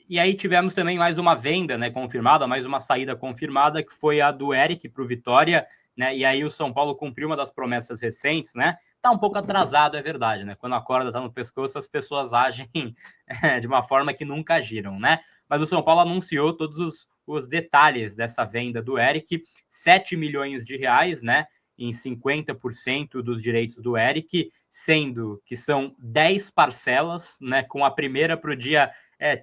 E aí tivemos também mais uma venda, né, confirmada, mais uma saída confirmada, que foi a do Eric para o Vitória, né? E aí o São Paulo cumpriu uma das promessas recentes, né? Tá um pouco atrasado, é verdade, né? Quando a corda tá no pescoço, as pessoas agem de uma forma que nunca agiram, né? Mas o São Paulo anunciou todos os detalhes dessa venda do Eric, 7 milhões de reais, né? Em 50% dos direitos do Eric, sendo que são 10 parcelas, né? Com a primeira para o dia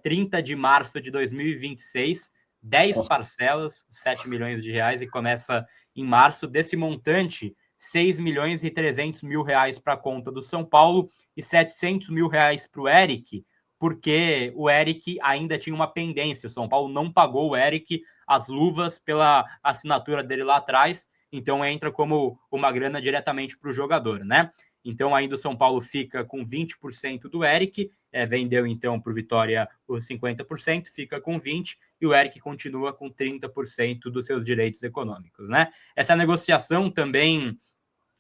30 de março de 2026, 10 parcelas, 7 milhões de reais, e começa em março. Desse montante, 6 milhões e 300 mil reais para a conta do São Paulo e 700 mil reais para o Eric, porque o Eric ainda tinha uma pendência. O São Paulo não pagou o Eric as luvas pela assinatura dele lá atrás, então entra como uma grana diretamente para o jogador, né? Então ainda o São Paulo fica com 20% do Eric, vendeu então para o Vitória os 50%, fica com 20%, e o Eric continua com 30% dos seus direitos econômicos, né? Essa negociação também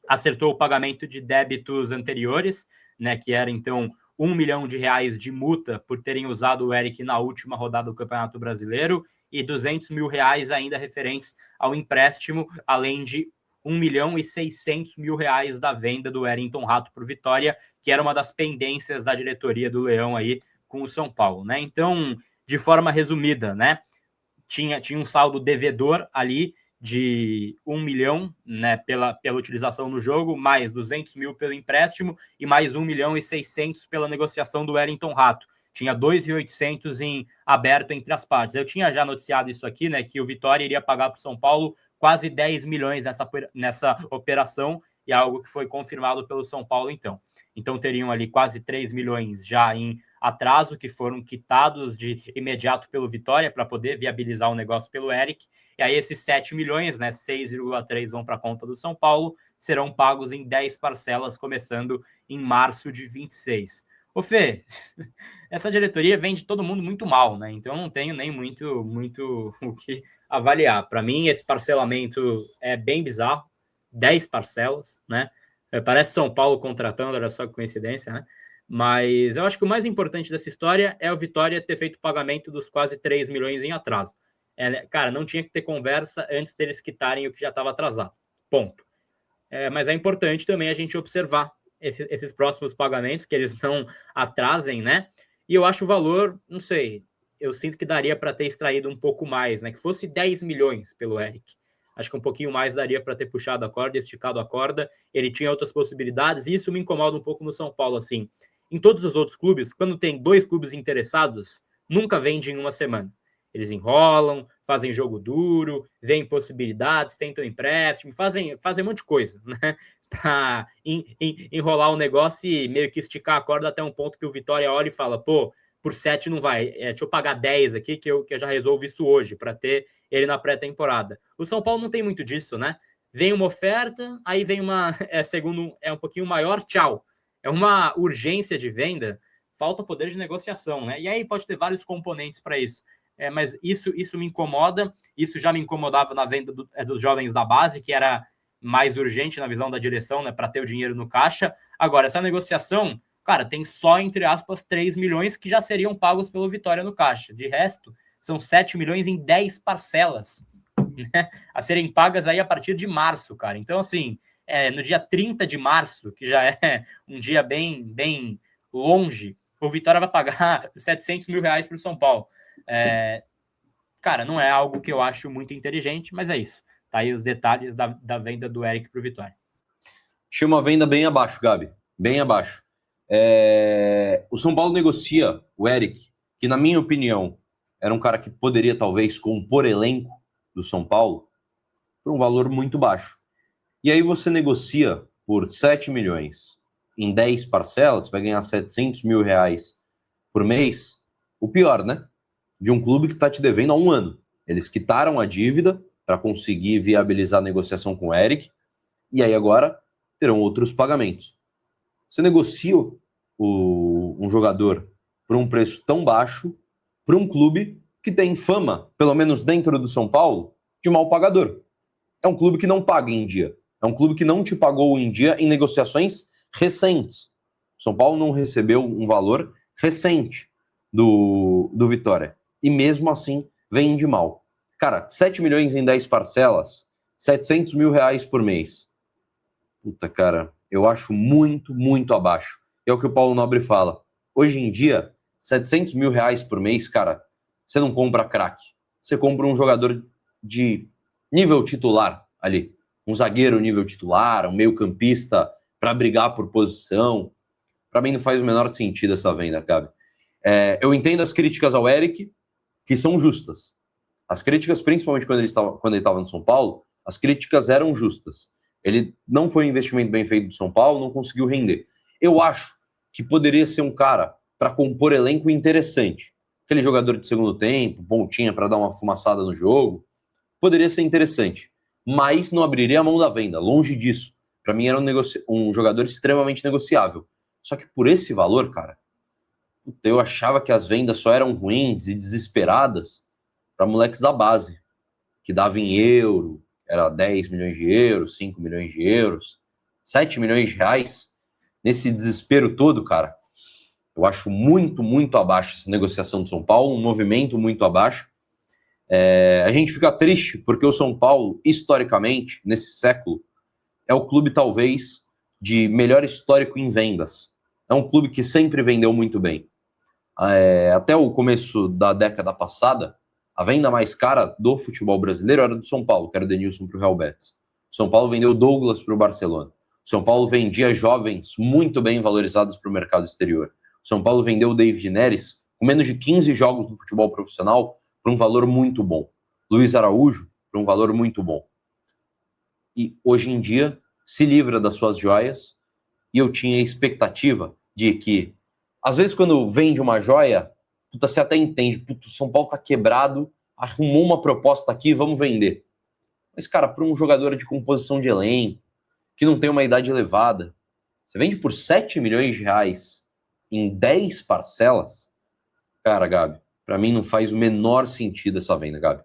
acertou o pagamento de débitos anteriores, né, que era então 1 milhão de reais de multa por terem usado o Eric na última rodada do Campeonato Brasileiro e 200 mil reais ainda referentes ao empréstimo, além de 1 milhão e 600 mil reais da venda do Wellington Rato para o Vitória, que era uma das pendências da diretoria do Leão aí com o São Paulo, né? Então, de forma resumida, né, tinha um saldo devedor ali de 1 milhão, né, pela utilização no jogo, mais 200 mil pelo empréstimo e mais 1 milhão e 600 pela negociação do Wellington Rato. Tinha 2.800 em aberto entre as partes. Eu tinha já noticiado isso aqui, né, que o Vitória iria pagar para o São Paulo quase 10 milhões nessa operação, e algo que foi confirmado pelo São Paulo então. Então teriam ali quase 3 milhões já em atraso, que foram quitados de imediato pelo Vitória para poder viabilizar o negócio pelo Eric. E aí esses 7 milhões, né, 6,3 vão para a conta do São Paulo, serão pagos em 10 parcelas, começando em março de 26. Ô Fê, essa diretoria vende todo mundo muito mal, né? Então eu não tenho nem muito o que avaliar. Para mim, esse parcelamento é bem bizarro, 10 parcelas, né? Parece São Paulo contratando, olha só que coincidência, né? Mas eu acho que o mais importante dessa história é o Vitória ter feito o pagamento dos quase 3 milhões em atraso. Cara, não tinha que ter conversa antes deles quitarem o que já estava atrasado. Ponto. Mas é importante também a gente observar esses próximos pagamentos, que eles não atrasem, né? E eu acho o valor, não sei, eu sinto que daria para ter extraído um pouco mais, né? Que fosse 10 milhões pelo Eric. Acho que um pouquinho mais daria para ter puxado a corda, esticado a corda. Ele tinha outras possibilidades, e isso me incomoda um pouco no São Paulo, assim. Em todos os outros clubes, quando tem 2 clubes interessados, nunca vende em uma semana. Eles enrolam, fazem jogo duro, veem possibilidades, tentam empréstimo, fazem um monte de coisa, né? Para enrolar o negócio e meio que esticar a corda até um ponto que o Vitória olha e fala, pô, por 7 não vai, deixa eu pagar 10 aqui que eu já resolvo isso hoje, para ter ele na pré-temporada. O São Paulo não tem muito disso, né? Vem uma oferta, aí vem uma, segundo, um pouquinho maior, tchau. É uma urgência de venda, falta poder de negociação, né? E aí pode ter vários componentes para isso. Mas isso me incomoda, isso já me incomodava na venda dos jovens da base, que era mais urgente na visão da direção, né, para ter o dinheiro no caixa. Agora, essa negociação, cara, tem só, entre aspas, 3 milhões que já seriam pagos pelo Vitória no caixa. De resto, são 7 milhões em 10 parcelas, né, a serem pagas aí a partir de março, cara. Então, assim, no dia 30 de março, que já é um dia bem longe, o Vitória vai pagar 700 mil reais para o São Paulo. Cara, não é algo que eu acho muito inteligente, mas é isso. Tá aí os detalhes da venda do Eric para o Vitória. Achei uma venda bem abaixo, Gabi. Bem abaixo. O São Paulo negocia o Eric, que na minha opinião era um cara que poderia talvez compor elenco do São Paulo, por um valor muito baixo. E aí você negocia por 7 milhões em 10 parcelas, vai ganhar 700 mil reais por mês. O pior, né? De um clube que está te devendo há um ano. Eles quitaram a dívida para conseguir viabilizar a negociação com o Eric, e aí agora terão outros pagamentos. Você negocia um jogador por um preço tão baixo para um clube que tem fama, pelo menos dentro do São Paulo, de mal pagador. É um clube que não paga em dia. É um clube que não te pagou em dia em negociações recentes. São Paulo não recebeu um valor recente. do Vitória. E mesmo assim, vende mal. Cara, 7 milhões em 10 parcelas, 700 mil reais por mês. Puta, cara, eu acho muito, muito abaixo. É o que o Paulo Nobre fala. Hoje em dia, 700 mil reais por mês, cara, você não compra craque. Você compra um jogador de nível titular ali. Um zagueiro nível titular, um meio-campista para brigar por posição. Para mim não faz o menor sentido essa venda, Gabi. Eu entendo as críticas ao Eric, que são justas. As críticas, principalmente quando ele estava no São Paulo, as críticas eram justas. Ele não foi um investimento bem feito do São Paulo, não conseguiu render. Eu acho que poderia ser um cara para compor elenco interessante. Aquele jogador de segundo tempo, pontinha para dar uma fumaçada no jogo. Poderia ser interessante. Mas não abriria a mão da venda, longe disso. Para mim era um jogador extremamente negociável. Só que por esse valor, cara, eu achava que as vendas só eram ruins e desesperadas para moleques da base, que dava em euro, era 10 milhões de euros, 5 milhões de euros, 7 milhões de reais. Nesse desespero todo, cara, eu acho muito, muito abaixo essa negociação do São Paulo, um movimento muito abaixo. A gente fica triste porque o São Paulo, historicamente, nesse século, é o clube talvez de melhor histórico em vendas. É um clube que sempre vendeu muito bem. Até o começo da década passada, a venda mais cara do futebol brasileiro era do São Paulo, que era o Denilson para o Real Betis. O São Paulo vendeu Douglas para o Barcelona. O São Paulo vendia jovens muito bem valorizados para o mercado exterior. O São Paulo vendeu o David Neres com menos de 15 jogos no futebol profissional por um valor muito bom. Luiz Araújo por um valor muito bom. E hoje em dia se livra das suas joias, e eu tinha a expectativa de que, às vezes, quando vende uma joia, você até entende, o São Paulo tá quebrado, arrumou uma proposta aqui, vamos vender. Mas, cara, para um jogador de composição de elenco, que não tem uma idade elevada, você vende por 7 milhões de reais em 10 parcelas? Cara, Gabi, para mim não faz o menor sentido essa venda, Gabi.